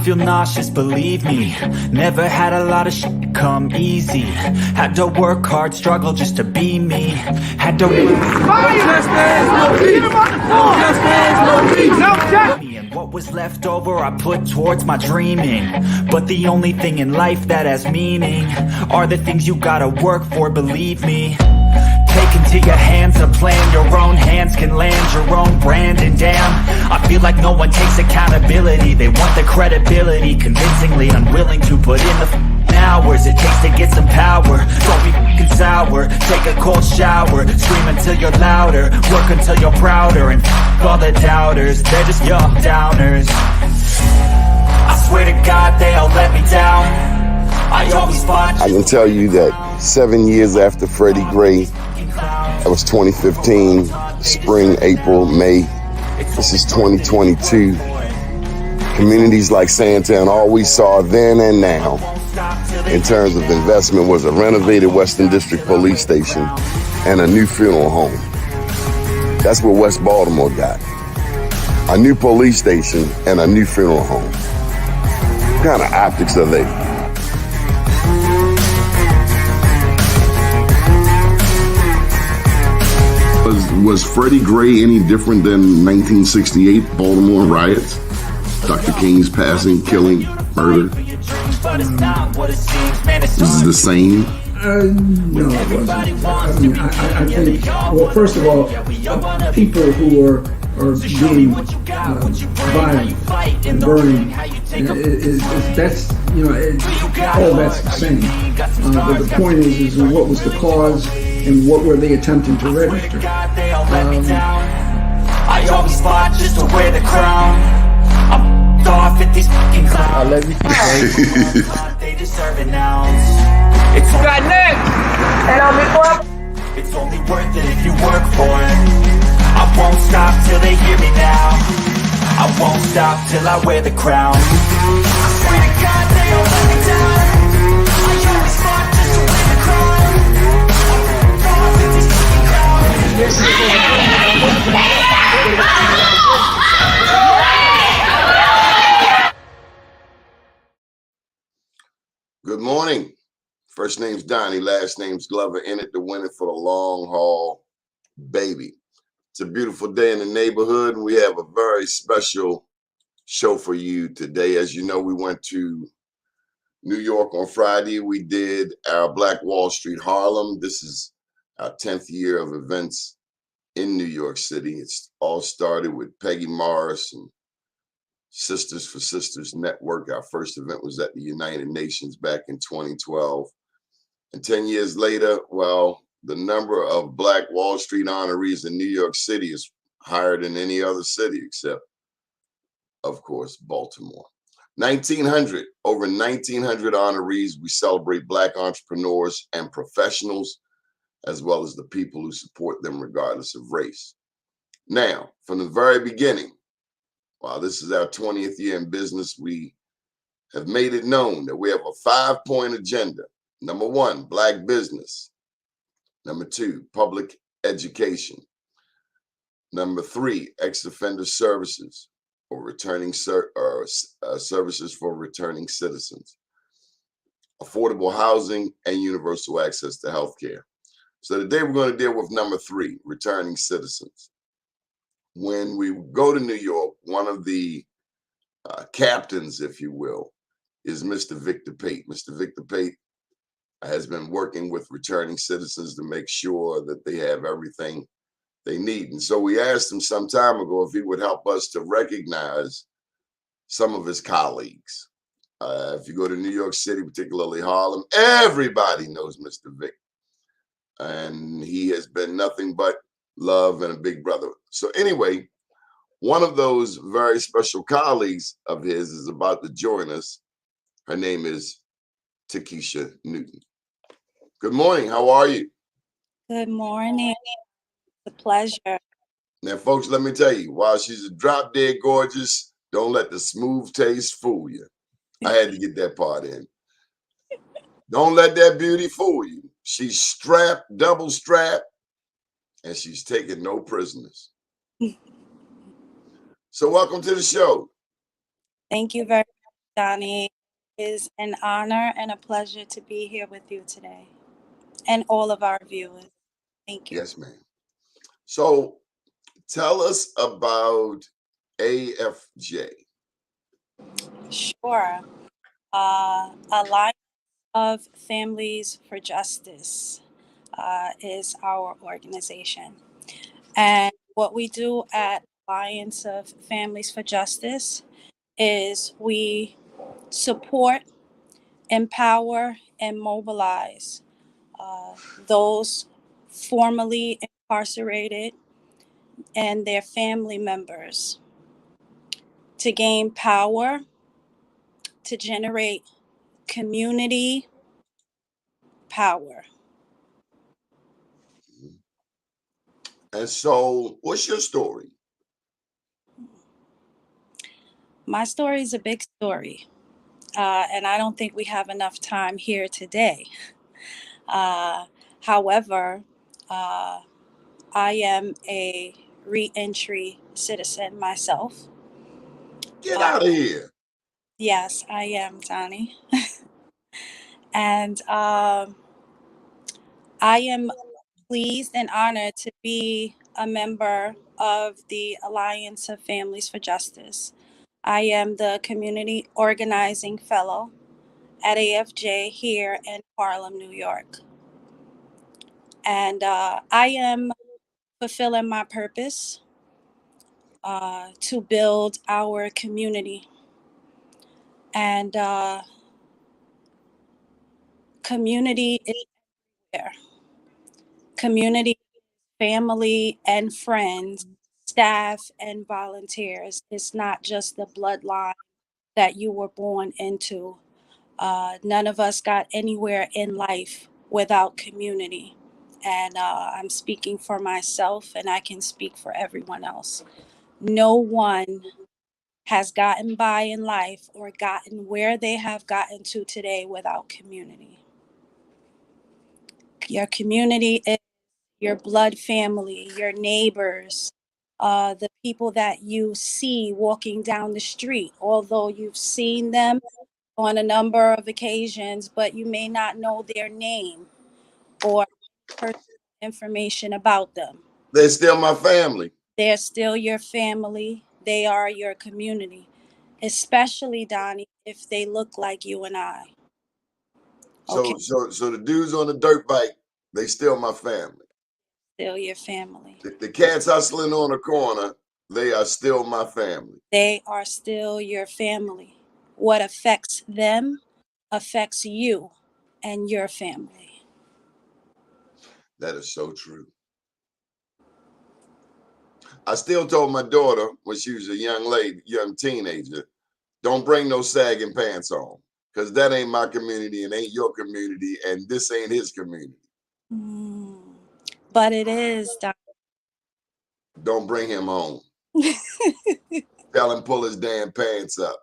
feel nauseous, believe me. Never had a lot of shit come easy. Had to work hard, struggle just to be me. Had to and what was left over I put towards my dreaming. But the only thing in life that has meaning are the things you gotta work for, believe me. Take into your hands a plan, your own hands can land your own brand. And damn, I feel like no one takes accountability. They want the credibility, convincingly unwilling to put in the hours it takes to get some power. Don't be f***ing sour, take a cold shower. Scream until you're louder, work until you're prouder. And f*** all the doubters, they're just young downers. I swear to God they all let me down. I always fought. I can tell you that 7 years after Freddie Gray, that was 2015, spring, April, May. This is 2022. Communities like Sandtown, all we saw then and now in terms of investment was a renovated Western District Police Station and a new funeral home. That's what West Baltimore got. A new police station and a new funeral home. What kind of optics are they? Was Freddie Gray any different than 1968 Baltimore riots? Dr. King's passing, killing, murder? This is the same? No, it wasn't. I mean, I think, well, first of all, people who are being violent and burning, that's, you know, all that's the same. But the point is what was the cause and what were they attempting to register? I always fought just to wear the crown. I'm off at these fucking clowns. I love you. They deserve an ounce. It's got next. And on me for. It's only worth it if you work for it. I won't stop till they hear me now. I won't stop till I wear the crown. I swear to God they all let me down. I always fought just to wear the crown. I'm off at these fucking clowns. Good morning. First name's Donnie, last name's Glover. In it to win it for the long haul, baby. It's a beautiful day in the neighborhood, and we have a very special show for you today. As you know, we went to New York on Friday. We did our Black Wall Street Harlem. This is our 10th year of events in New York City. It's all started with Peggy Morris and Sisters for Sisters Network. Our first event was at the United Nations back in 2012. And 10 years later, well, the number of Black Wall Street honorees in New York City is higher than any other city except, of course, Baltimore. 1,900, over 1,900 honorees. We celebrate Black entrepreneurs and professionals, as well as the people who support them regardless of race. Now, from the very beginning, while this is our 20th year in business, we have made it known that we have a 5-point agenda. Number 1, Black business. Number 2, public education. Number 3, ex-offender services or returning services for returning citizens. Affordable housing and universal access to healthcare. So today we're going to deal with number 3, returning citizens. When we go to New York, one of the captains, if you will, is Mr. Victor Pate. Mr. Victor Pate has been working with returning citizens to make sure that they have everything they need. And so we asked him some time ago if he would help us to recognize some of his colleagues. If you go to New York City, particularly Harlem, everybody knows Mr. Vic. And he has been nothing but love and a big brother. So anyway, one of those very special colleagues of his is about to join us. Her name is Takeasha Newton. Good morning. How are you? Good morning. It's a pleasure. Now, folks, let me tell you, while she's a drop dead gorgeous, don't let the smooth taste fool you. I had to get that part in. Don't let that beauty fool you. She's strapped, double strapped, and she's taking no prisoners. So welcome to the show. Thank you very much Donnie. It is an honor and a pleasure to be here with you today and all of our viewers. Thank you. Yes, ma'am. So tell us about AFJ. Sure. Alliance of Families for Justice is our organization. And what we do at Alliance of Families for Justice is we support, empower, and mobilize those formerly incarcerated and their family members to gain power, to generate community power. And so, what's your story? My story is a big story, and I don't think we have enough time here today. However, I am a re-entry citizen myself. Get out of here. Yes, I am, Donnie. And I am pleased and honored to be a member of the Alliance of Families for Justice. I am the Community Organizing Fellow at AFJ here in Harlem, New York. And I am fulfilling my purpose to build our community. And community is there. Community, family, and friends, staff, and volunteers. It's not just the bloodline that you were born into. None of us got anywhere in life without community. And I'm speaking for myself, and I can speak for everyone else. No one has gotten by in life or gotten where they have gotten to today without community. Your community is your blood family, your neighbors, the people that you see walking down the street, although you've seen them on a number of occasions, but you may not know their name or personal information about them. They're still my family. They're still your family. They are your community, especially, Donnie, if they look like you and I. Okay, So the dudes on the dirt bike, they still my family. still your family. The cats hustling on the corner, they are still my family. They are still your family. What affects them affects you and your family. That is so true. I still told my daughter when she was a young lady, young teenager, don't bring no sagging pants on, because that ain't my community and ain't your community, and this ain't his community. But it is, Donnie. Don't bring him home. Tell him pull his damn pants up.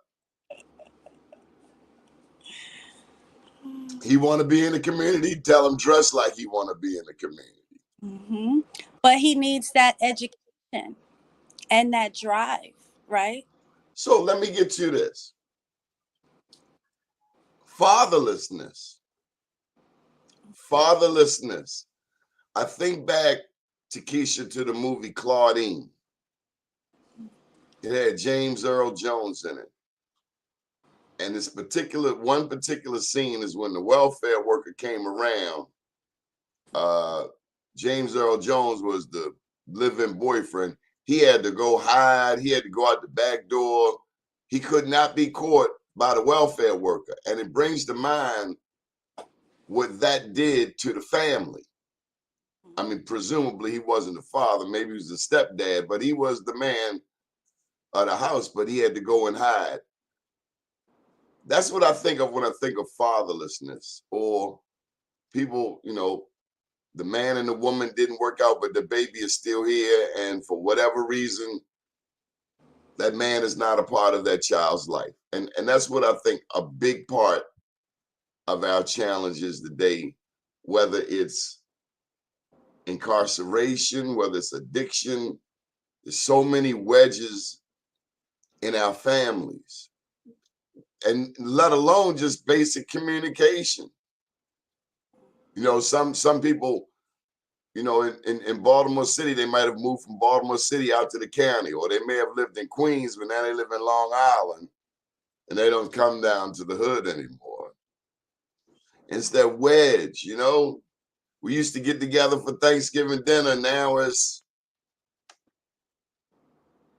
He want to be in the community, tell him dress like he want to be in the community. But he needs that education and that drive, right? So let me get to this. Fatherlessness. I think back, Takeasha, to the movie Claudine. It had James Earl Jones in it. And this one particular scene is when the welfare worker came around. James Earl Jones was the live-in boyfriend. He had to go hide. He had to go out the back door. He could not be caught by the welfare worker. And it brings to mind what that did to the family. I mean, presumably he wasn't the father. Maybe he was the stepdad, but he was the man of the house, but he had to go and hide. That's what I think of when I think of fatherlessness, or people, the man and the woman didn't work out, but the baby is still here. And for whatever reason, that man is not a part of that child's life. And that's what I think a big part of our challenge is today, whether it's incarceration, whether it's addiction. There's so many wedges in our families. and let alone just basic communication. You know, some people, you know, in Baltimore City, they might have moved from Baltimore City out to the county, or they may have lived in Queens, but now they live in Long Island, and they don't come down to the hood anymore. It's that wedge, you know. We used to get together for Thanksgiving dinner. Now it's,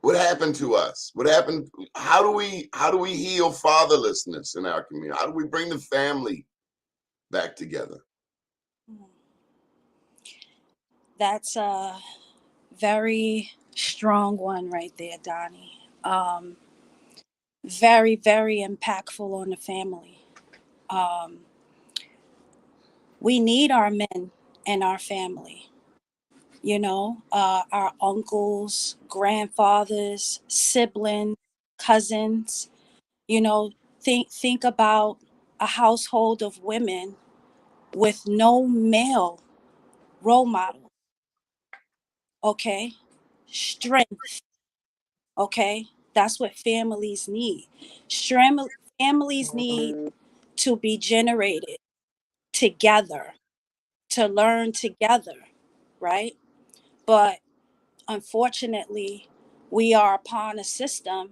what happened to us? What happened? How do we heal fatherlessness in our community? How do we bring the family back together? That's a very strong one right there, Donnie. Very, very impactful on the family. We need our men in our family. You know, our uncles, grandfathers, siblings, cousins. You know, think about a household of women with no male role model. Okay, strength. Okay, that's what families need. Families need to be generated together, to learn together, right? But unfortunately, we are upon a system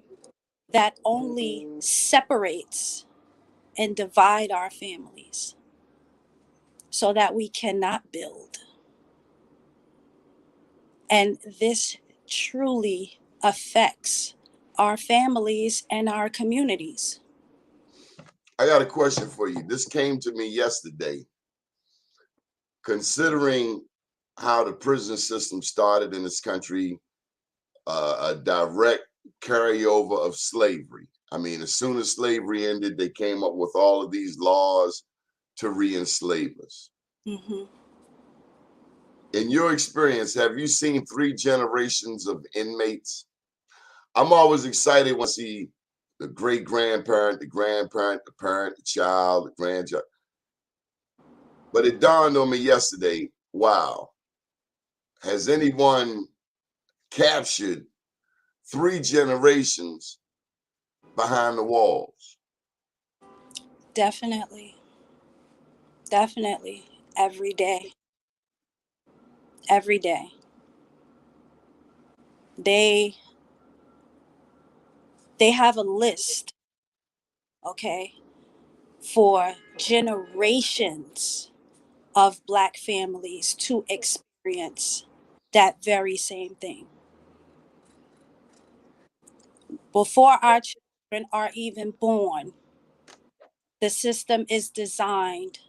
that only separates and divide our families so that we cannot build. And this truly affects our families and our communities. I got a question for you. This came to me yesterday. Considering how the prison system started in this country, a direct carryover of slavery. I mean, as soon as slavery ended, they came up with all of these laws to re-enslave us. Mm-hmm. In your experience, have you seen 3 generations of inmates? I'm always excited when I see the great-grandparent, the grandparent, the parent, the child, the grandchild. But it dawned on me yesterday, wow, has anyone captured 3 generations behind the walls? Definitely. Definitely. Every day. Every day. They have a list, okay, for generations of Black families to experience that very same thing. Before our children are even born, the system is designed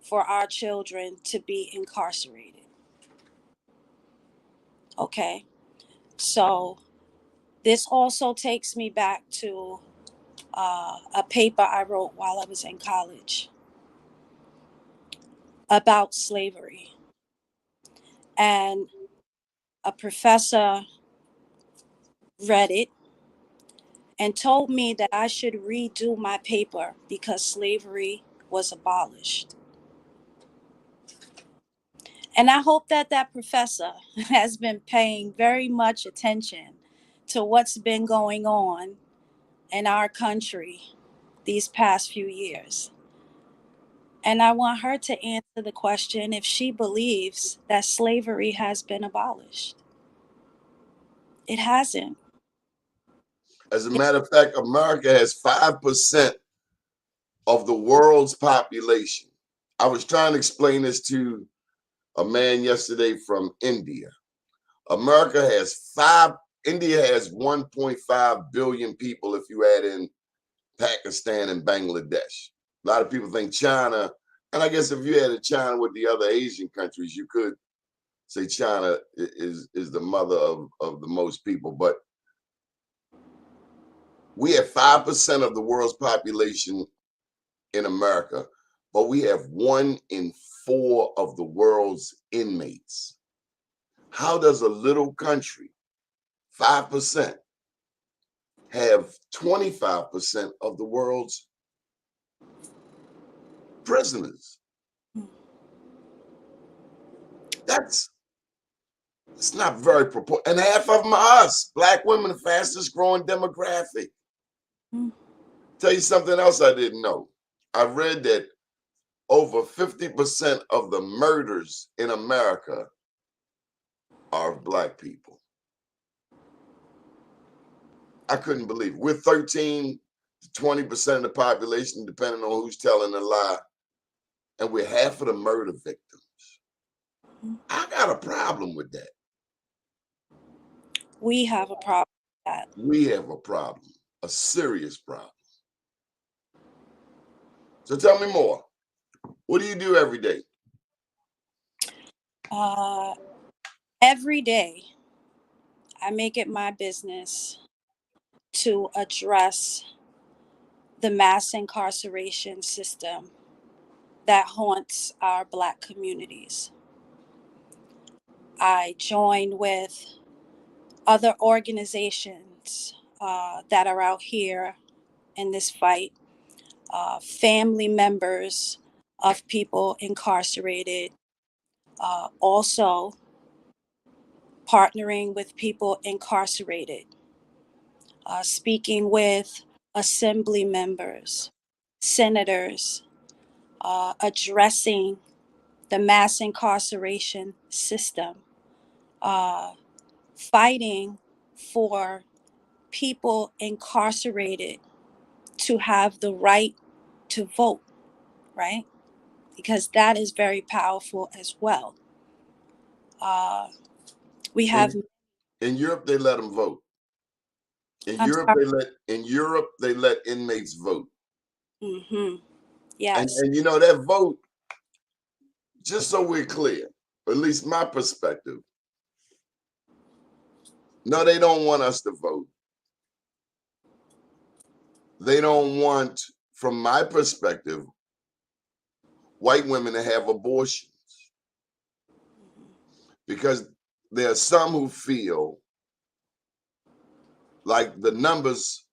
for our children to be incarcerated. Okay, so this also takes me back to a paper I wrote while I was in college about slavery. And a professor read it and told me that I should redo my paper because slavery was abolished. And I hope that that professor has been paying very much attention to what's been going on in our country these past few years. And I want her to answer the question if she believes that slavery has been abolished. It hasn't. As a matter of fact, America has 5% of the world's population. I was trying to explain this to a man yesterday from India. India has 1.5 billion people if you add in Pakistan and Bangladesh. A lot of people think China, and I guess if you added China with the other Asian countries, you could say China is the mother of the most people. But we have 5% of the world's population in America, but we have 1 in 4 of the world's inmates. How does a little country, 5%, have 25% of the world's prisoners? It's not very proportional. And half of them are us. Black women, the fastest growing demographic. Tell you something else I didn't know. I read that over 50% of the murders in America are of Black people. I couldn't believe it. We're 13 to 20% of the population, depending on who's telling a lie, and we're half of the murder victims. I got a problem with that. We have a problem with that. We have a problem, a serious problem. So tell me more. What do you do every day? Every day, I make it my business to address the mass incarceration system that haunts our Black communities. I join with other organizations that are out here in this fight, family members of people incarcerated, also partnering with people incarcerated, speaking with assembly members, senators, addressing the mass incarceration system, fighting for people incarcerated to have the right to vote, right? Because that is very powerful as well. We have in Europe, they let them vote. In Europe, they let inmates vote. Mm-hmm. Yes. And you know, that vote, just so we're clear, or at least my perspective, no, they don't want us to vote. They don't want, from my perspective, white women to have abortions. Because there are some who feel like the numbers,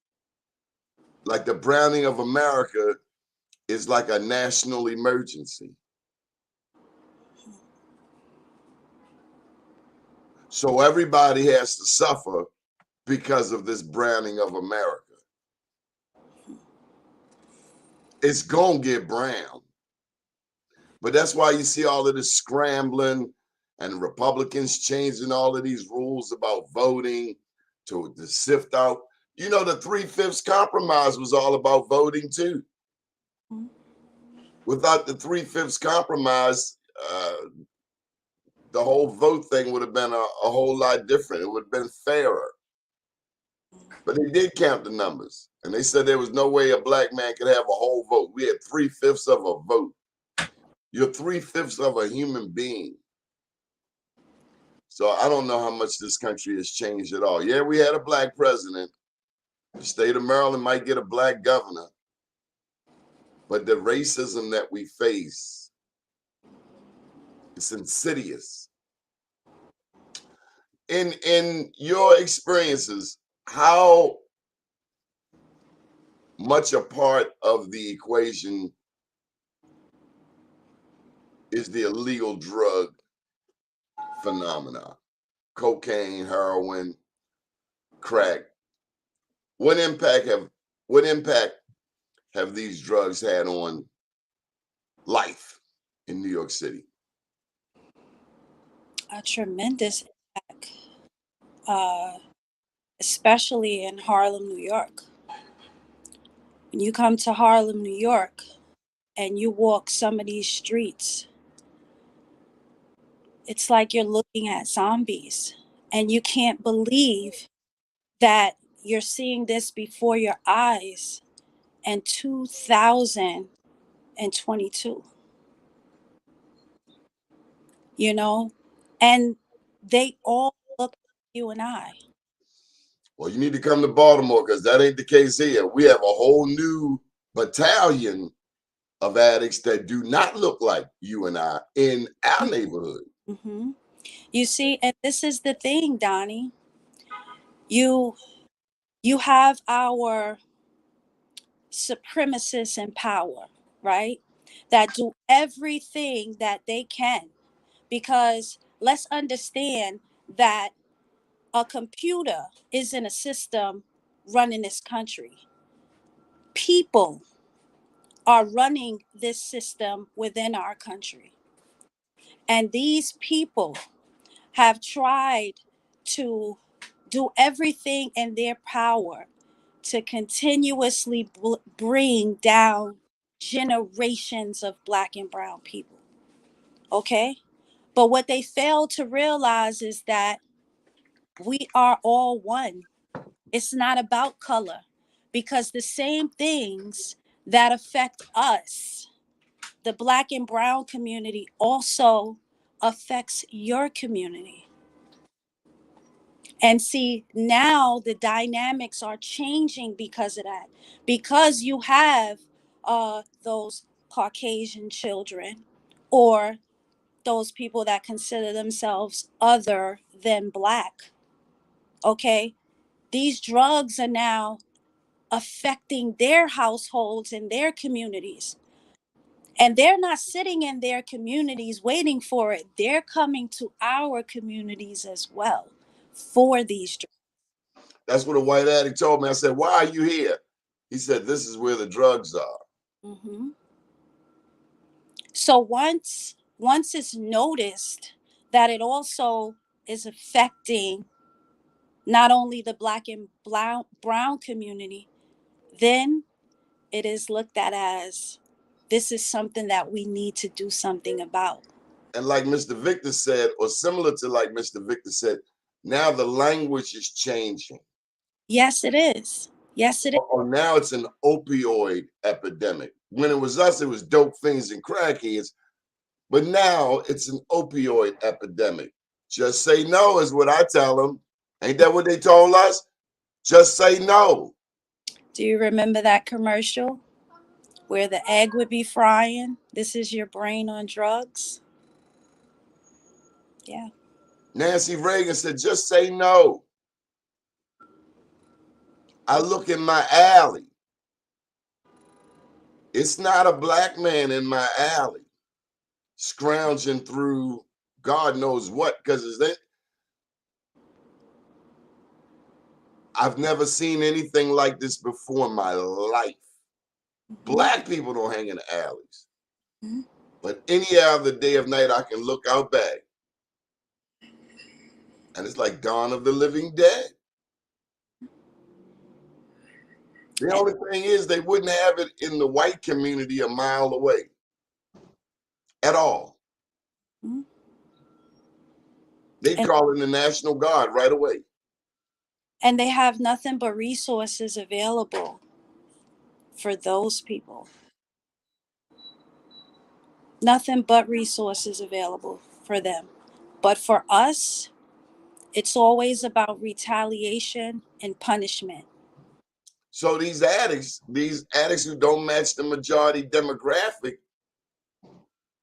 like the browning of America is like a national emergency. So everybody has to suffer because of this browning of America. It's gonna get brown. But that's why you see all of this scrambling and Republicans changing all of these rules about voting to sift out. You know, the 3/5 compromise was all about voting too. Without the 3/5 compromise, the whole vote thing would have been a whole lot different. It would have been fairer. But they did count the numbers, and they said there was no way a Black man could have a whole vote. We had 3/5 of a vote. You're 3/5 of a human being. So I don't know how much this country has changed at all. Yeah, we had a Black president. The state of Maryland might get a Black governor. But the racism that we face is insidious. In your experiences, how much a part of the equation is the illegal drug phenomena? Cocaine, heroin, crack. What impact have these drugs had on life in New York City? A tremendous impact, especially in Harlem, New York. When you come to Harlem, New York, and you walk some of these streets, it's like you're looking at zombies, and you can't believe that you're seeing this before your eyes in 2022. You know, and they all look like you and I. Well, you need to come to Baltimore, because that ain't the case here. We have a whole new battalion of addicts that do not look like you and I in our neighborhood. Mm-hmm. You see, and this is the thing, Donnie. You have our supremacists in power, right? That do everything that they can, because let's understand that a computer isn't a system running this country. people are running this system within our country. And these people have tried to do everything in their power to continuously bring down generations of Black and brown people. Okay? But what they fail to realize is that we are all one. It's not about color, because the same things that affect us, the Black and brown community, also affects your community. And see, now the dynamics are changing because of that. Because you have those Caucasian children, or those people that consider themselves other than Black. Okay? These drugs are now affecting their households and their communities. And they're not sitting in their communities waiting for it. They're coming to our communities as well for these drugs. That's what a white addict told me. I said, why are you here? He said, this is where the drugs are. Mm-hmm. So once it's noticed that it also is affecting not only the Black and brown community, then it is looked at as, this is something that we need to do something about. And like Mr. Victor said, or similar to like Mr. Victor said, now the language is changing. Yes, it is. Yes, it is. Or now it's an opioid epidemic. When it was us, it was dope fiends and crackheads. But now it's an opioid epidemic. Just say no is what I tell them. Ain't that what they told us? Just say no. Do you remember that commercial where the egg would be frying? This is your brain on drugs. Yeah. Nancy Reagan said, just say no. I look in my alley. It's not a Black man in my alley scrounging through God knows what, because I've never seen anything like this before in my life. Black people don't hang in the alleys. Mm-hmm. But any other day of night, I can look out back. And it's like Dawn of the Living Dead. The only thing is they wouldn't have it in the white community a mile away at all. Mm-hmm. They'd call in the National Guard right away. And they have nothing but resources available for those people. Nothing but resources available for them. But for us, it's always about retaliation and punishment. So these addicts who don't match the majority demographic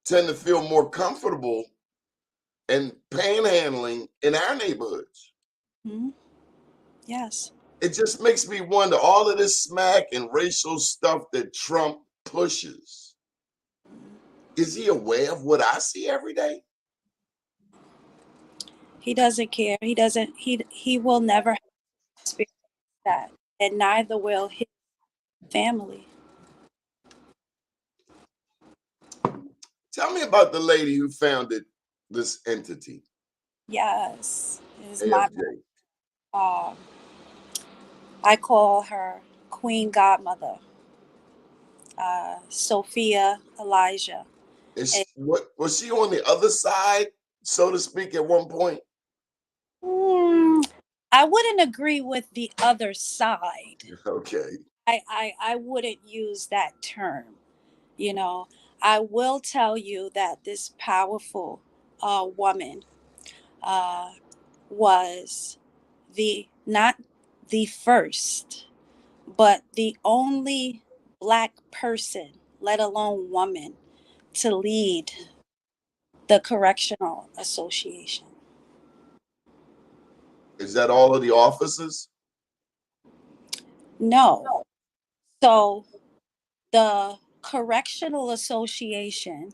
tend to feel more comfortable and panhandling in our neighborhoods. Mm-hmm. Yes. It just makes me wonder, all of this smack and racial stuff that Trump pushes, is he aware of what I see every day? He doesn't care. He will never experience that. And neither will his family. Tell me about the lady who founded this entity. Yes. Is AFJ. I call her Queen Godmother, Sophia Elijah. What was she on the other side, so to speak, at one point? I wouldn't agree with the other side. Okay. I wouldn't use that term. You know, I will tell you that this powerful woman was not the first, but the only Black person, let alone woman, to lead the Correctional Association. Is that all of the officers? No. So the Correctional Association,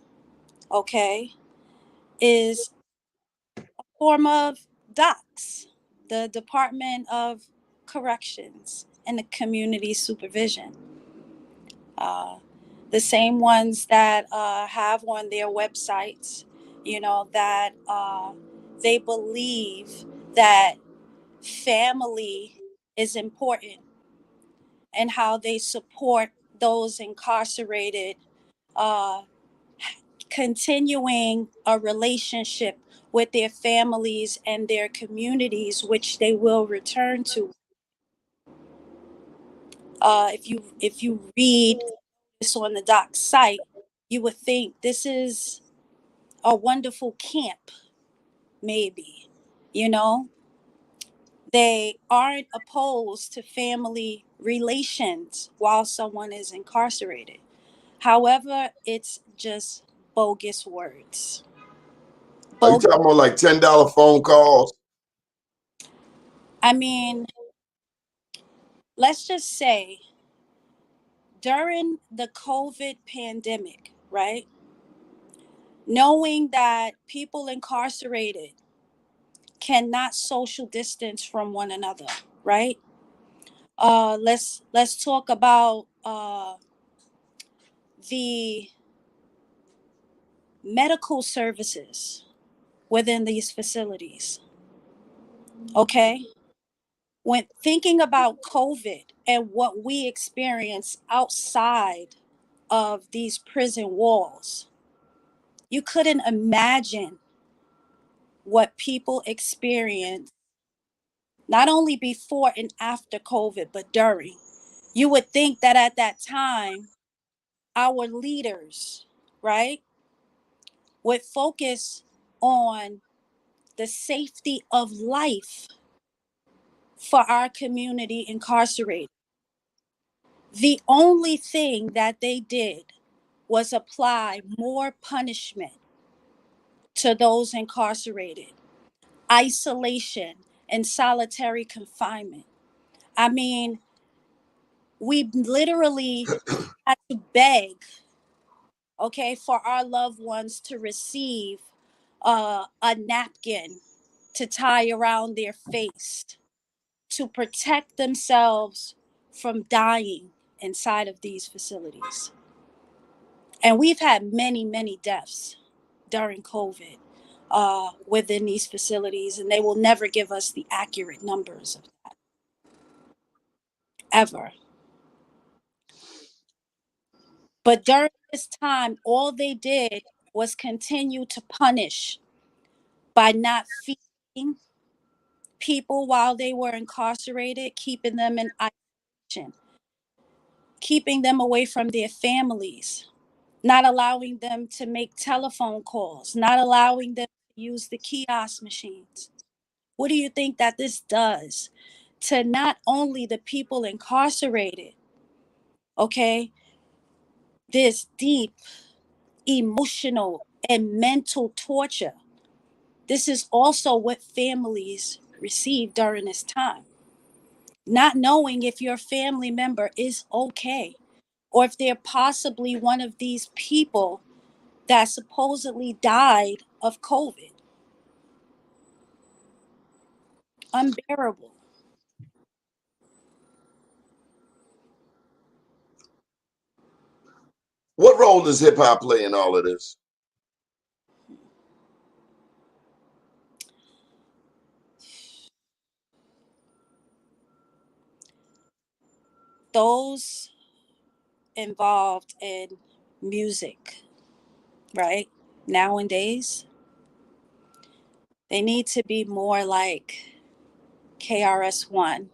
okay, is a form of DOCS, the Department of Corrections and the Community Supervision. The same ones that have on their websites, that they believe that family is important, and how they support those incarcerated, uh, continuing a relationship with their families and their communities, which they will return to. If you read this on the doc site, you would think this is a wonderful camp, maybe. You know, they aren't opposed to family relations while someone is incarcerated. However, it's just bogus words. Are you Bogus. talking about like $10 phone calls? I mean, let's just say during the COVID pandemic, right? Knowing that people incarcerated cannot social distance from one another, right? Let's talk about the medical services within these facilities. Okay, when thinking about COVID and what we experience outside of these prison walls, you couldn't imagine what people experience not only before and after COVID, but during. You would think that at that time, our leaders, right, would focus on the safety of life for our community incarcerated. The only thing that they did was apply more punishment to those incarcerated, isolation and solitary confinement. I mean, we literally had to beg, okay, for our loved ones to receive a napkin to tie around their face to protect themselves from dying inside of these facilities. And we've had many, many deaths during COVID within these facilities, and they will never give us the accurate numbers of that, ever. But during this time, all they did was continue to punish by not feeding people while they were incarcerated, keeping them in isolation, keeping them away from their families, not allowing them to make telephone calls, not allowing them to use the kiosk machines. What do you think that this does to not only the people incarcerated, okay, this deep emotional and mental torture? This is also what families receive during this time. Not knowing if your family member is okay, or if they're possibly one of these people that supposedly died of COVID. Unbearable. What role does hip hop play in all of this? Those involved in music, right? Nowadays, they need to be more like KRS-One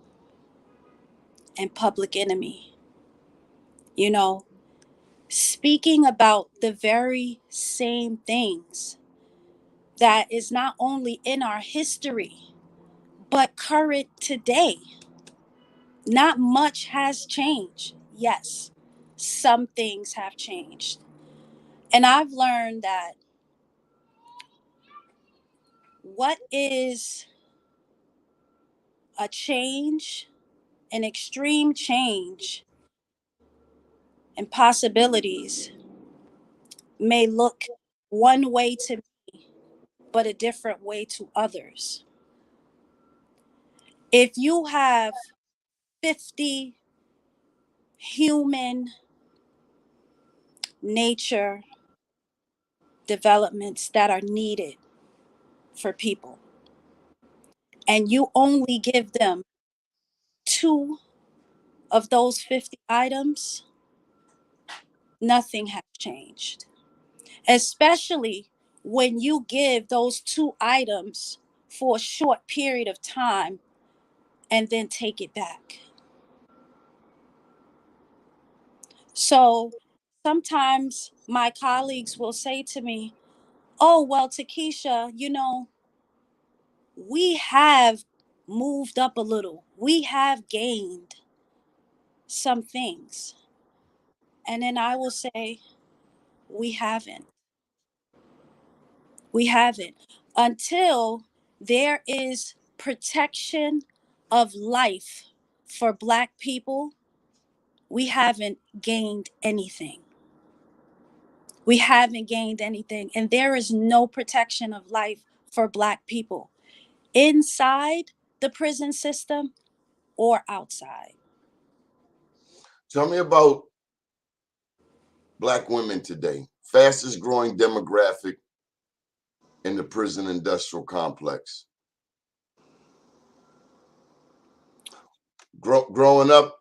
and Public Enemy, you know, speaking about the very same things that is not only in our history, but current today. Not much has changed. Yes, some things have changed. And I've learned that what is a change, an extreme change, and possibilities may look one way to me, but a different way to others. If you have 50 human nature developments that are needed for people, and you only give them 2 of those 50 items, nothing has changed. Especially when you give those 2 items for a short period of time and then take it back. So sometimes my colleagues will say to me, "Oh, well, Takeasha, we have moved up a little. We have gained some things." And then I will say, we haven't. We haven't. Until there is protection of life for Black people, we haven't gained anything. We haven't gained anything. And there is no protection of life for Black people inside the prison system or outside. Tell me about Black women today. Fastest growing demographic in the prison industrial complex. Growing up,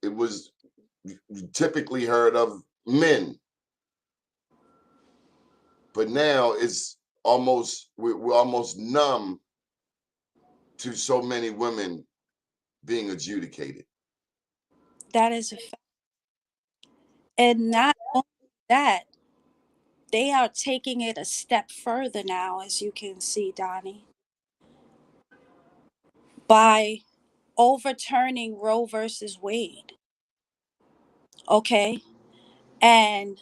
it was typically heard of men, but now it's we're almost numb to so many women being adjudicated. That is a fact. And not only that, they are taking it a step further now, as you can see, Donnie, by overturning Roe versus Wade. Okay? And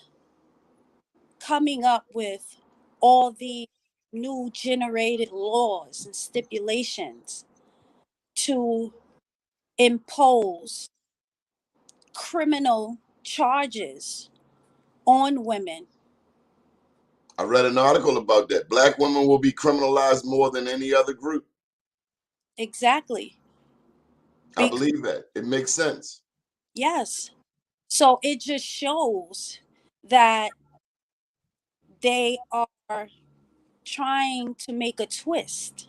coming up with all the new generated laws and stipulations to impose criminal charges on women. I read an article about that. Black women will be criminalized more than any other group. Exactly. I believe that. It makes sense. Yes. So it just shows that they are trying to make a twist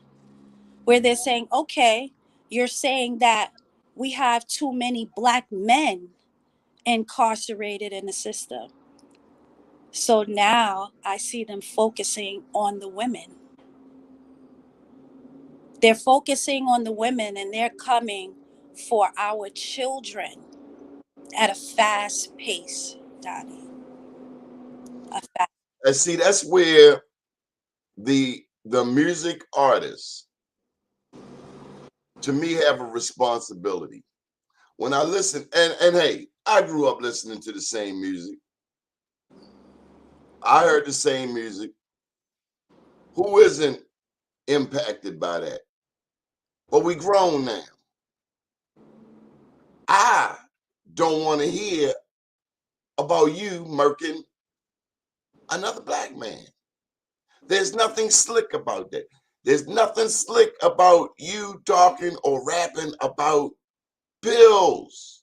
where they're saying, okay, you're saying that we have too many Black men incarcerated in the system. So now I see them focusing on the women. They're focusing on the women, and they're coming for our children at a fast pace, Donnie. And see, that's where the music artists, to me, have a responsibility. When I listen, and hey, I grew up listening to the same music. I heard the same music. Who isn't impacted by that? But we grown now. I don't want to hear about you murking another Black man. There's nothing slick about that. There's nothing slick about you talking or rapping about pills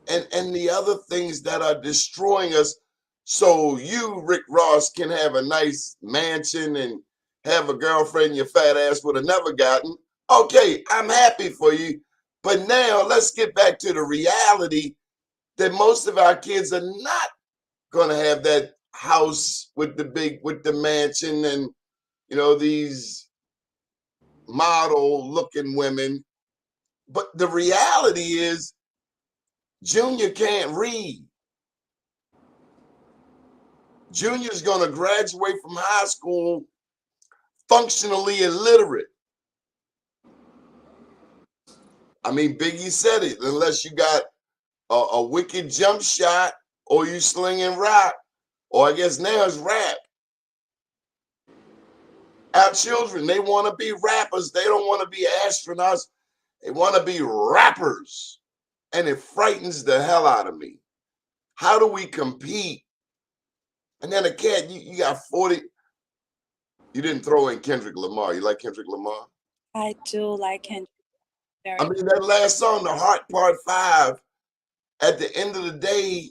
and the other things that are destroying us. So you, Rick Ross, can have a nice mansion and have a girlfriend your fat ass would have never gotten. Okay, I'm happy for you. But now let's get back to the reality that most of our kids are not going to have that house with the mansion and, these model looking women. But the reality is Junior can't read. Junior's going to graduate from high school functionally illiterate. I mean, Biggie said it, unless you got a wicked jump shot or you slinging rock, or I guess now it's rap. Our children, they want to be rappers. They don't want to be astronauts. They want to be rappers. And it frightens the hell out of me. How do we compete? And then a cat, you got 40. You didn't throw in Kendrick Lamar. You like Kendrick Lamar? I do like Kendrick. I mean, that last song, The Heart Part 5, at the end of the day,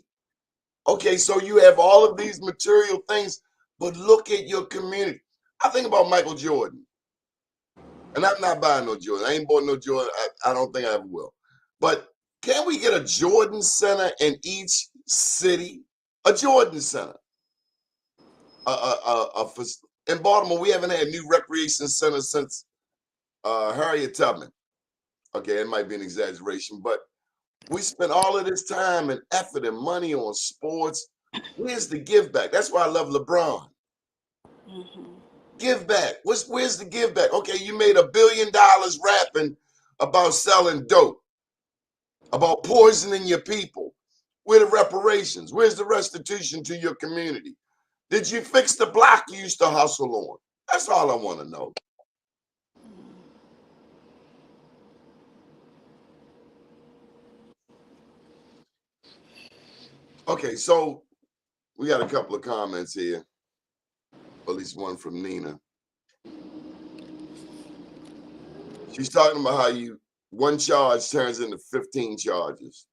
Okay, so you have all of these material things, but look at your community. I think about Michael Jordan, and I'm not buying no Jordan. I ain't bought no Jordan. I don't think I ever will. But can we get a Jordan Center in each city? A Jordan Center. In Baltimore, we haven't had a new recreation center since Harriet Tubman. Okay, it might be an exaggeration, but we spent all of this time and effort and money on sports. Where's the give back? That's why I love LeBron. Mm-hmm. Give back. Where's the give back? Okay, you made $1 billion rapping about selling dope, about poisoning your people. Where the reparations? Where's the restitution to your community? Did you fix the block you used to hustle on? That's all I want to know. Okay, so we got a couple of comments here, at least one from Nina. She's talking about how one charge turns into 15 charges.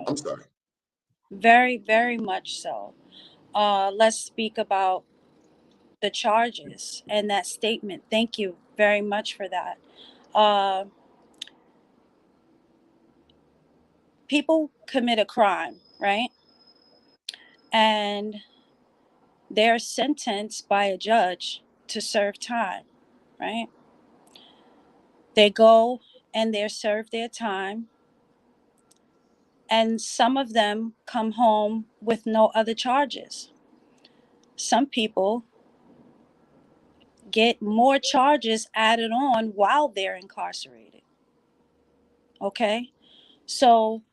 I'm sorry. Very, very much so. Let's speak about the charges and that statement. Thank you very much for that. People commit a crime, right? And they're sentenced by a judge to serve time, right? They go and they serve their time. And some of them come home with no other charges. Some people get more charges added on while they're incarcerated. Okay? So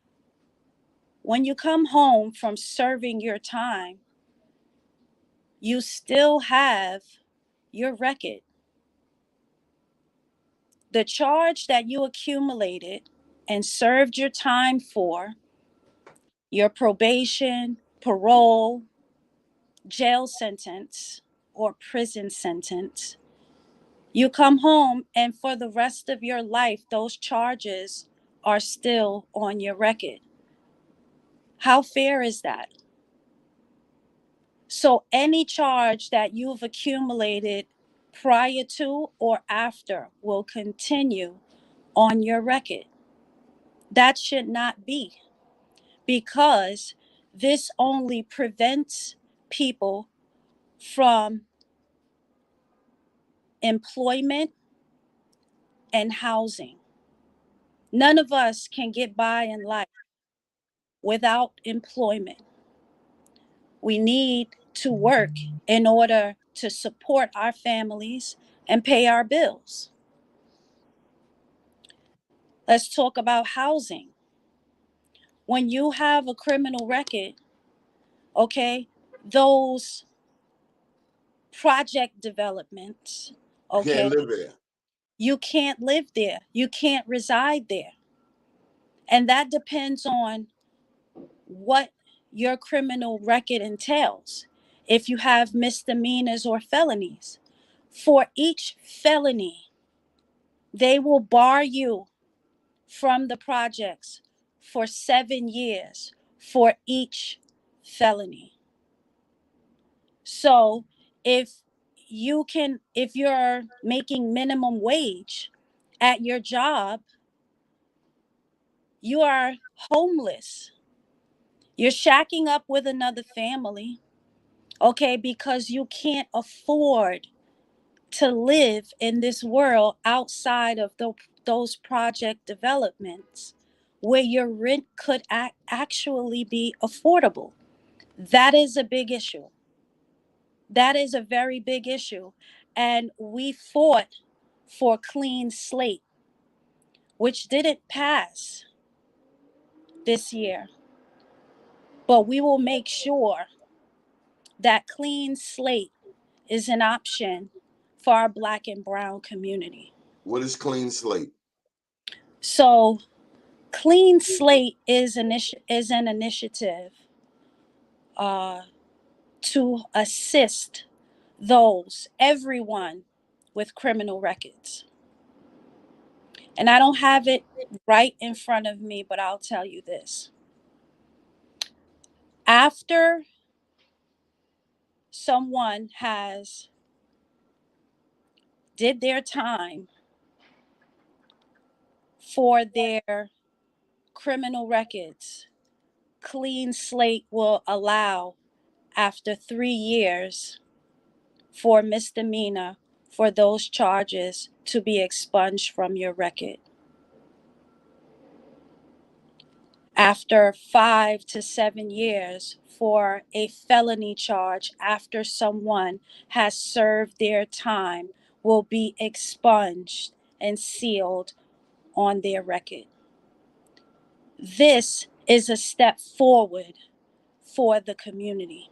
when you come home from serving your time, you still have your record. The charge that you accumulated and served your time for, your probation, parole, jail sentence, or prison sentence, you come home and for the rest of your life, those charges are still on your record. How fair is that? So any charge that you've accumulated prior to or after will continue on your record. That should not be, because this only prevents people from employment and housing. None of us can get by in life without employment. We need to work in order to support our families and pay our bills. Let's talk about housing. When you have a criminal record, okay, those project developments, You okay, can't live there. you can't live there. You can't reside there. And that depends on what your criminal record entails. If you have misdemeanors or felonies, for each felony, they will bar you from the projects for 7 years for each felony. So if if you're making minimum wage at your job, you are homeless. You're shacking up with another family, okay, because you can't afford to live in this world outside of those project developments where your rent could actually be affordable. That is a big issue. That is a very big issue. And we fought for clean slate, which didn't pass this year. But we will make sure that clean slate is an option for our Black and Brown community. What is clean slate? So, clean slate is an initiative to assist everyone with criminal records. And I don't have it right in front of me, but I'll tell you this. After someone has did their time for their criminal records, clean slate will allow after 3 years for misdemeanor for those charges to be expunged from your record. After 5 to 7 years for a felony charge after someone has served their time will be expunged and sealed on their record. This is a step forward for the community.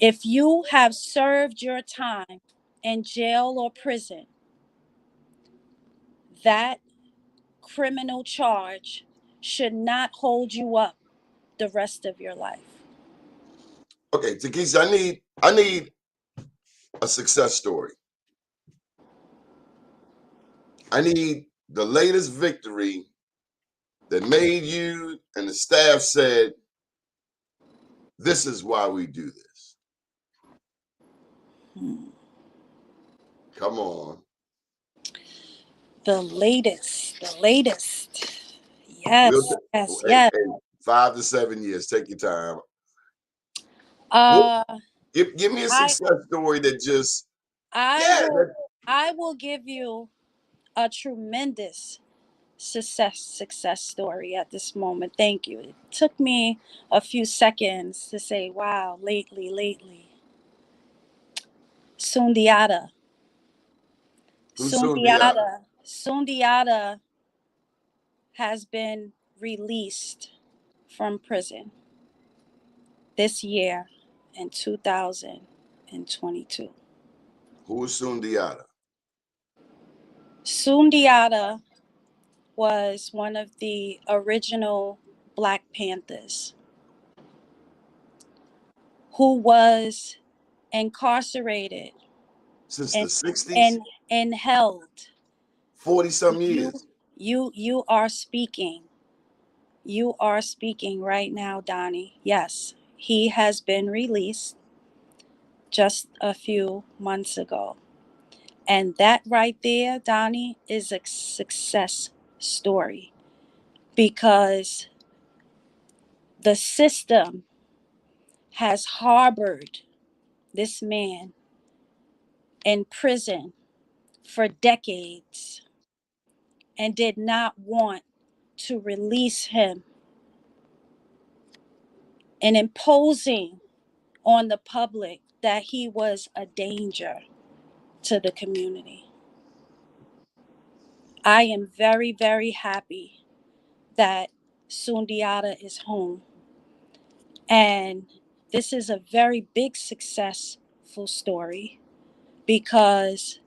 If you have served your time in jail or prison, that criminal charge should not hold you up the rest of your life. Okay, Takeasha, I need a success story. I need the latest victory that made you and the staff said, this is why we do this. Come on. The latest. Yes, We'll yes, hey, yes. 5 to 7 years. Take your time. Uh, Give me a success story that just I will give you a tremendous success story at this moment. Thank you. It took me a few seconds to say, wow, lately. Sundiata. Who's Sundiata? Sundiata has been released from prison this year in 2022. Who is Sundiata? Sundiata was one of the original Black Panthers who was incarcerated Since and the 60s? and held. 40-some years. You are speaking. You are speaking right now, Donnie. Yes, he has been released just a few months ago. And that right there, Donnie, is a success story because the system has harbored this man in prison for decades and did not want to release him and imposing on the public that he was a danger to the community. I am very, very happy that Sundiata is home. And this is a very big successful story because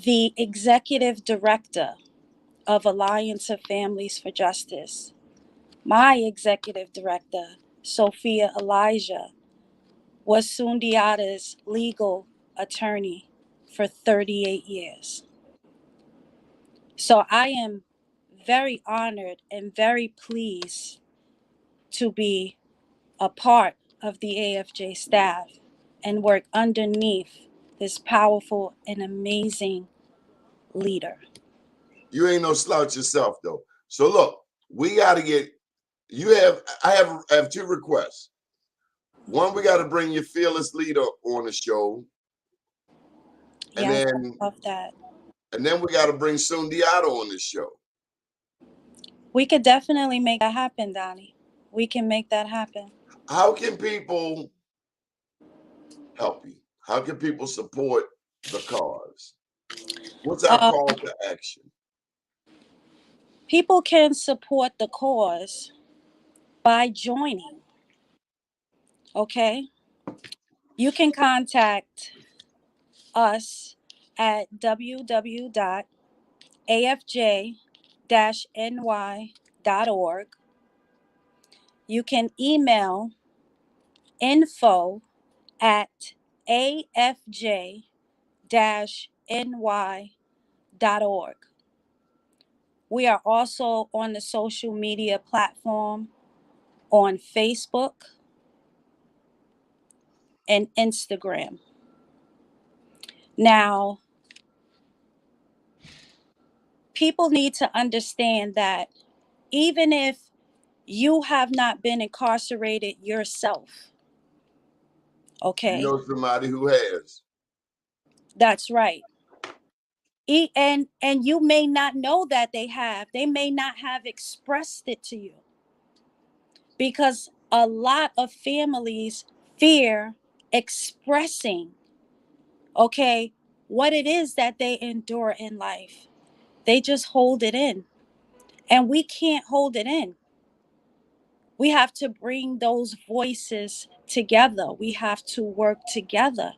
the executive director of Alliance of Families for Justice, my executive director, Sophia Elijah, was Sundiata's legal attorney for 38 years. So I am very honored and very pleased to be a part of the AFJ staff and work underneath this powerful and amazing leader. You ain't no slouch yourself, though. So look, we got to get. I have two requests. One, we got to bring your fearless leader on the show, and Yes, I love that. then we got to bring Sundiata on the show. We could definitely make that happen, Donnie. We can make that happen. How can people help you? How can people support the cause? What's our call to action? People can support the cause by joining. Okay? You can contact us at www.afj-ny.org. You can email info@afj-ny.org. We are also on the social media platform on Facebook and Instagram. Now, people need to understand that even if you have not been incarcerated yourself, You okay, know somebody who has. that's right. And you may not know that they have. They may not have expressed it to you because a lot of families fear expressing, okay, what it is that they endure in life. They just hold it in. And we can't hold it in. We have to bring those voices together. We have to work together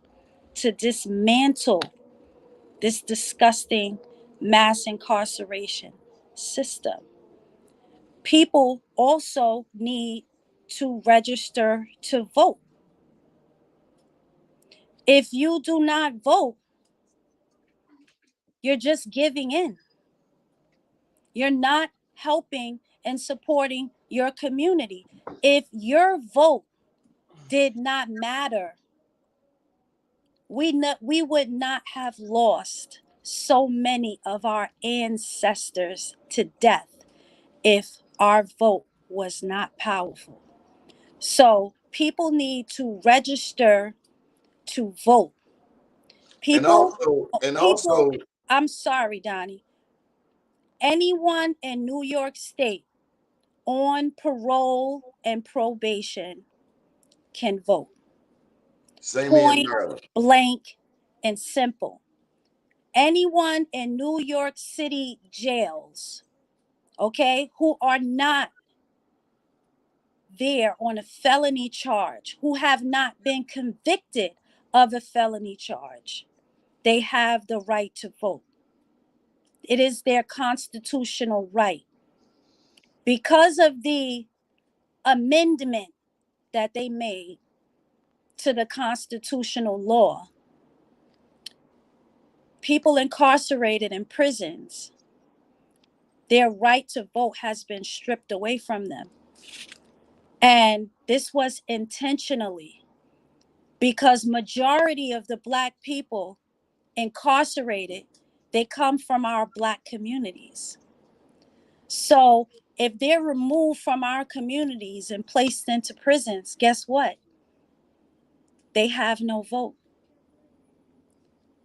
to dismantle this disgusting mass incarceration system. People also need to register to vote. If you do not vote, you're just giving in. You're not helping and supporting your community. If your vote did not matter, we would not have lost so many of our ancestors to death if our vote was not powerful. So people need to register to vote. And People, also, and people, also, I'm sorry, Donnie. Anyone in New York State on parole and probation can vote. same here in Point Maryland. blank and simple. Anyone in New York City jails, okay, who are not there on a felony charge, who have not been convicted of a felony charge, they have the right to vote. It is their constitutional right. Because of the amendment that they made to the constitutional law, people incarcerated in prisons, their right to vote has been stripped away from them. And this was intentionally because majority of the Black people incarcerated, they come from our Black communities. So if they're removed from our communities and placed into prisons, guess what? They have no vote.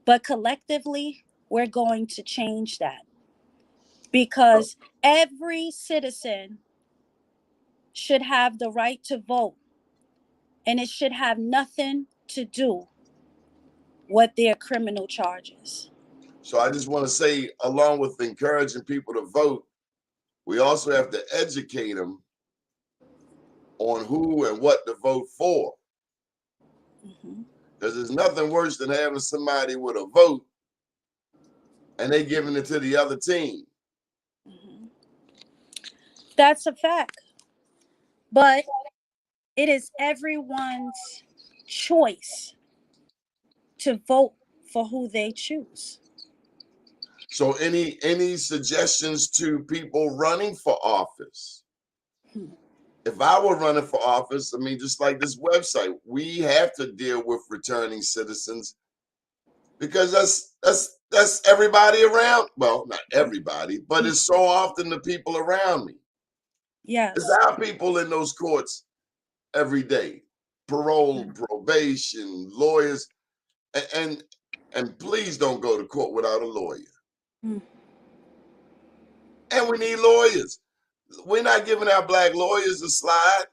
But collectively, we're going to change that because every citizen should have the right to vote, and it should have nothing to do with their criminal charges. So I just want to say, along with encouraging people to vote, we also have to educate them on who and what to vote for. Because there's nothing worse than having somebody with a vote and they giving it to the other team. That's a fact. But it is everyone's choice to vote for who they choose. So any suggestions to people running for office? If I were running for office, I mean, just like this website, we have to deal with returning citizens because that's everybody around. Well, not everybody, but it's so often the people around me. Yes. It's our people in those courts every day. Parole, probation, lawyers, and please don't go to court without a lawyer. Mm. And we need lawyers. We're not giving our Black lawyers a slide.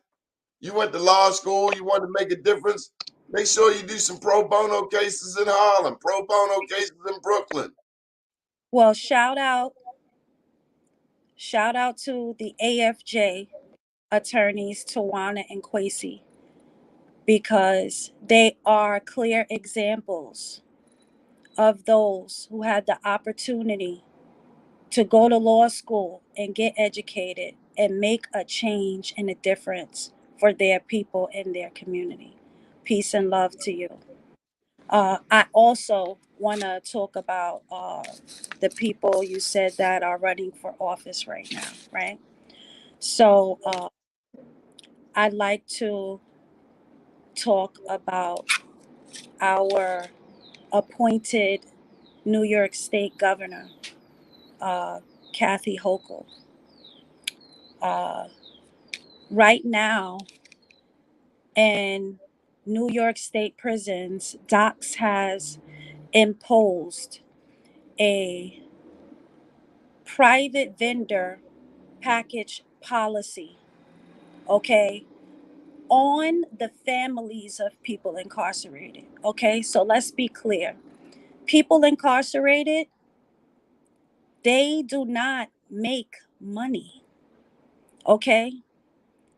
You went to law school, you want to make a difference, make sure you do some pro bono cases in Harlem, pro bono cases in Brooklyn. Well, shout out to the AFJ attorneys, Tawana and Kwesi, because they are clear examples of those who had the opportunity to go to law school and get educated and make a change and a difference for their people and their community. Peace and love to you. I also want to talk about the people you said that are running for office right now, right? So I'd like to talk about our appointed New York State Governor, Kathy Hochul. Right now in New York State prisons, DOCS has imposed a private vendor package policy, okay, on the families of people incarcerated. Okay, so let's be clear. People incarcerated, they do not make money. Okay,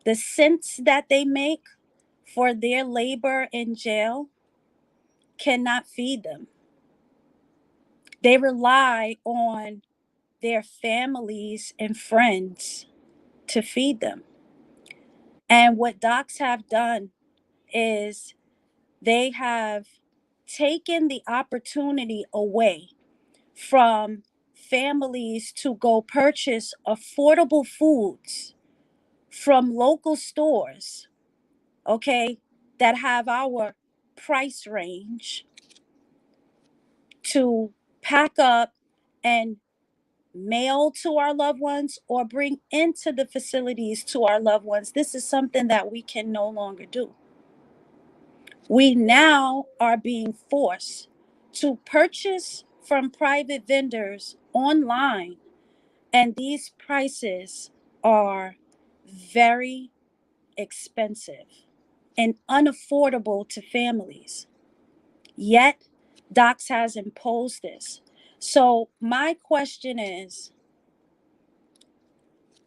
the cents that they make for their labor in jail cannot feed them. They rely on their families and friends to feed them. And what docs have done is they have taken the opportunity away from families to go purchase affordable foods from local stores, okay, that have our price range, to pack up and mail to our loved ones or bring into the facilities to our loved ones. This is something that we can no longer do. We now are being forced to purchase from private vendors online, and these prices are very expensive and unaffordable to families. Yet, Docs has imposed this. So, my question is,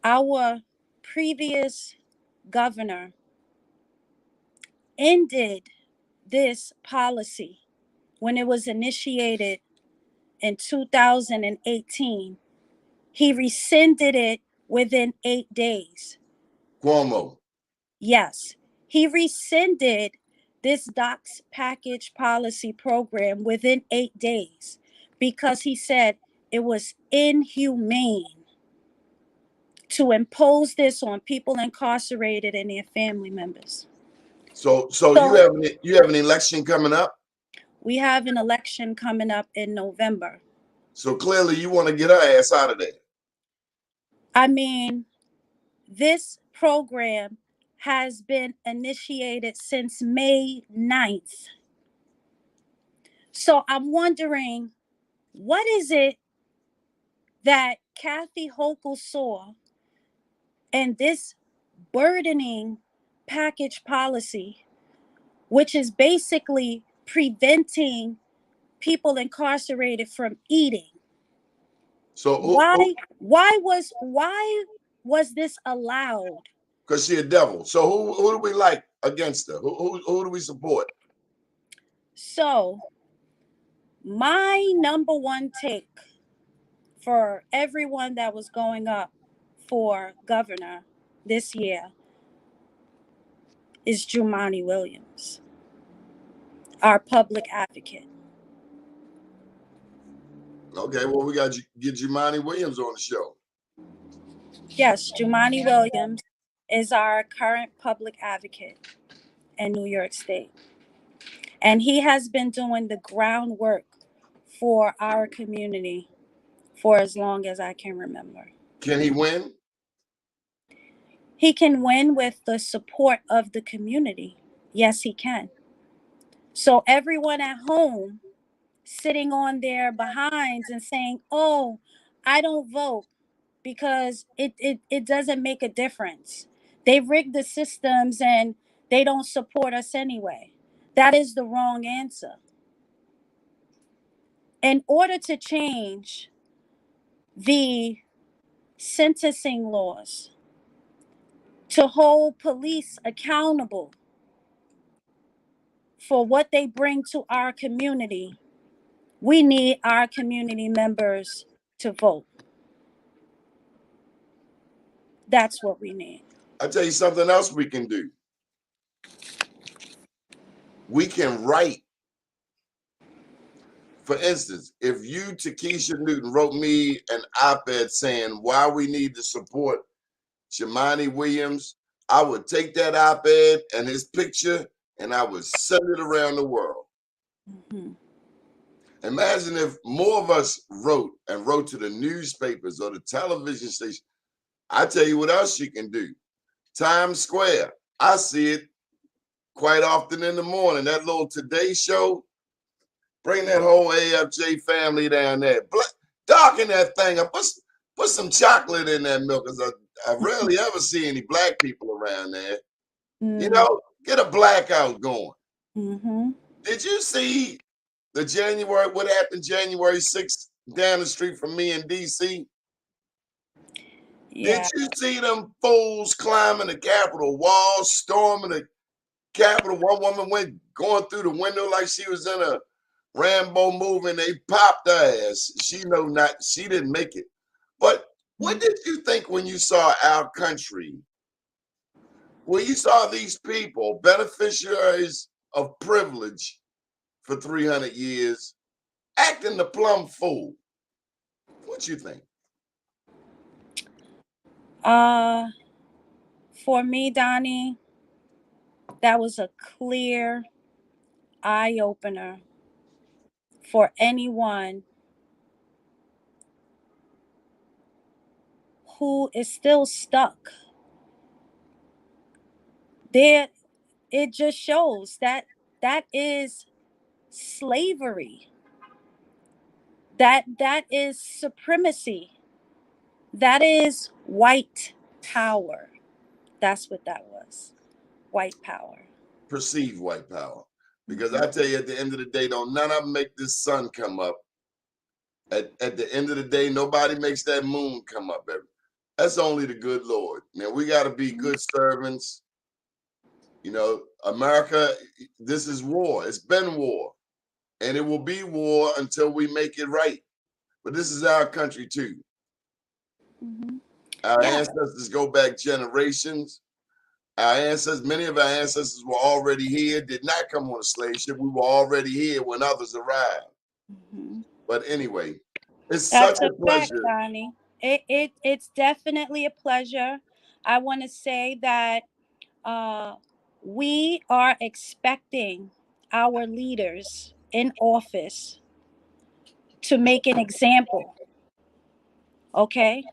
our previous governor ended this policy when it was initiated in 2018. He rescinded it within 8 days. Cuomo. Yes, he rescinded this docs package policy program within 8 days because he said it was inhumane to impose this on people incarcerated and their family members. So you have an election coming up? We have an election coming up in November. So clearly you want to get her ass out of there. I mean, this program has been initiated since May 9th. So I'm wondering, what is it that Kathy Hochul saw in this burdening package policy, which is basically preventing people incarcerated from eating? So Why was this allowed? because she a devil. So who do we like against her? Who do we support? So my number one take for everyone that was going up for governor this year is Jumaane Williams, our public advocate. Okay, well, we got to get Jumaane Williams on the show. Yes, Jumaane Williams is our current public advocate in New York State. And he has been doing the groundwork for our community for as long as I can remember. Can he win? He can win with the support of the community. Yes, he can. So everyone at home sitting on their behinds and saying, oh, I don't vote because it doesn't make a difference. They rigged the systems and they don't support us anyway. That is the wrong answer. In order to change the sentencing laws, to hold police accountable for what they bring to our community, we need our community members to vote. That's what we need. I'll tell you something else we can do. We can write For instance, if you, Takeasha Newton, wrote me an op-ed saying why we need to support Shamani Williams, I would take that op-ed and his picture and I would send it around the world. Mm-hmm. Imagine if more of us wrote to the newspapers or the television station. I tell you what else you can do. Times Square. I see it quite often in the morning. That little Today show. Bring that whole AFJ family down there. Darken that thing up. Put some chocolate in that milk, because I rarely ever see any black people around there. Mm-hmm. You know, get a blackout going. Mm-hmm. Did you see what happened January 6th down the street from me in DC? Yeah. Did you see them fools climbing the Capitol wall, storming the Capitol? One woman went going through the window like she was in a Rambo movie, and they popped her ass. She didn't make it. But what did you think when you saw our country? When you saw these people, beneficiaries of privilege for 300 years, acting the plumb fool? What you think? For me, Donnie, that was a clear eye opener for anyone who is still stuck. There, it just shows that is slavery. That is supremacy. That is white power. That's what that was. White power. Perceived white power. Because I tell you, at the end of the day, don't none of them make this sun come up. At the end of the day, nobody makes that moon come up. That's only the good Lord. Now, we got to be good servants. You know, America, this is war. It's been war. And it will be war until we make it right. But this is our country, too. Mm-hmm. Our ancestors go back generations. Many of our ancestors were already here, did not come on a slave ship. We were already here when others arrived. Mm-hmm. But anyway, it's That's such a fact, pleasure. Donnie. It's definitely a pleasure. I want to say that we are expecting our leaders in office to make an example. Okay?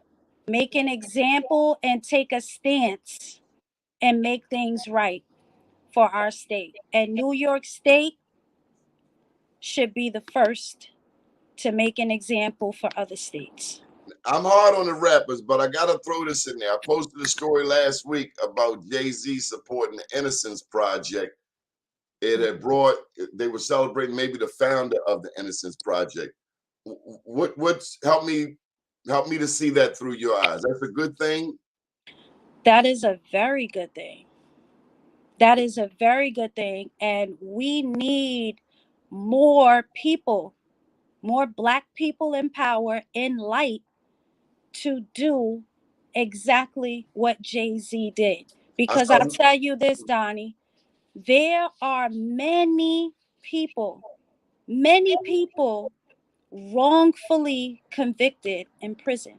Make an example and take a stance and make things right for our state. And New York State should be the first to make an example for other states. I'm hard on the rappers, but I got to throw this in there. I posted a story last week about Jay-Z supporting the Innocence Project. It had they were celebrating maybe the founder of the Innocence Project. What's help me to see that through your eyes? That's a good thing. That is a very good thing. That is a very good thing. And we need more people, more Black people in power, in light, to do exactly what Jay-Z did. Because I'll tell you this, Donnie, there are many people wrongfully convicted in prison.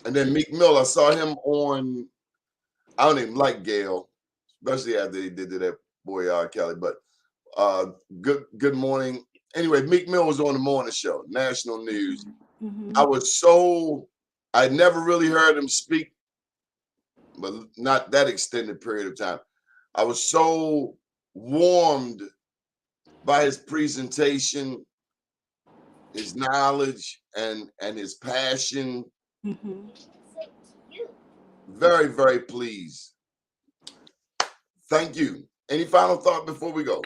And then Meek Mill, I saw him on, I don't even like Gail, especially after he did to that boy R. Kelly, but good morning. Anyway, Meek Mill was on the morning show, national news. Mm-hmm. I'd never really heard him speak, but not that extended period of time. I was so warmed by his presentation, his knowledge, and his passion. Mm-hmm. Very, very pleased. Thank you. Any final thought before we go?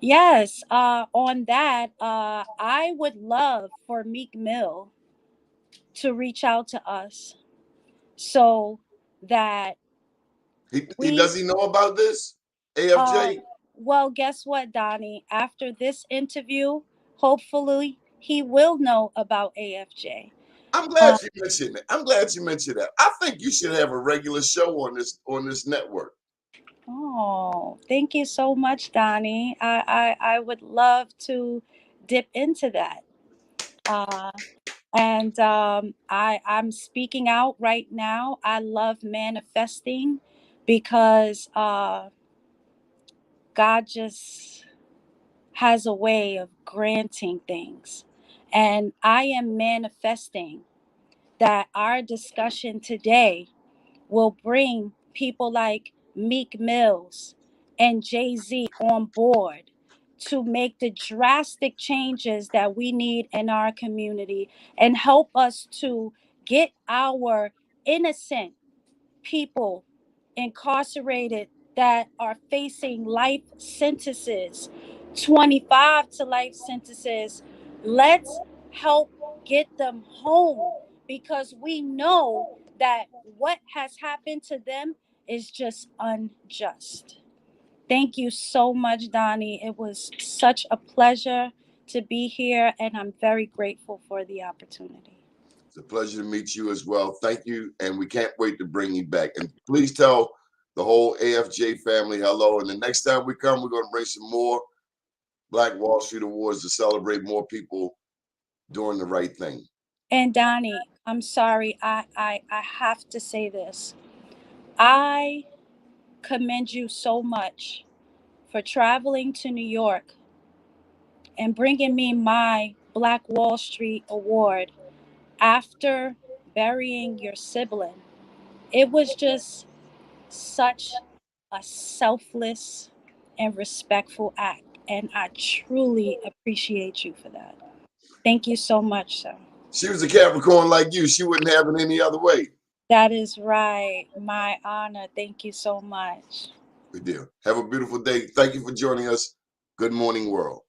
Yes, on that, I would love for Meek Mill to reach out to us so that Does he know about this? AFJ? Well, guess what, Donnie? After this interview, hopefully he will know about AFJ. I'm glad you mentioned it. I'm glad you mentioned that. I think you should have a regular show on this network. Oh, thank you so much, Donnie. I would love to dip into that. And I'm speaking out right now. I love manifesting because God just has a way of granting things. And I am manifesting that our discussion today will bring people like Meek Mills and Jay-Z on board to make the drastic changes that we need in our community and help us to get our innocent people incarcerated that are facing life sentences, 25 to life sentences. Let's help get them home because we know that what has happened to them is just unjust. Thank you so much, Donnie. It was such a pleasure to be here, and I'm very grateful for the opportunity. It's a pleasure to meet you as well. Thank you, and we can't wait to bring you back. And please tell the whole AFJ family hello. And the next time we come, we're going to bring some more Black Wall Street Awards to celebrate more people doing the right thing. And Donnie, I'm sorry, I have to say this. I commend you so much for traveling to New York and bringing me my Black Wall Street Award after burying your sibling. It was just such a selfless and respectful act, and I truly appreciate you for that. Thank you so much, sir. She was a Capricorn like you. She wouldn't have it any other way. That is right. My honor. Thank you so much. Good deal. Have a beautiful day. Thank you for joining us. Good morning, world.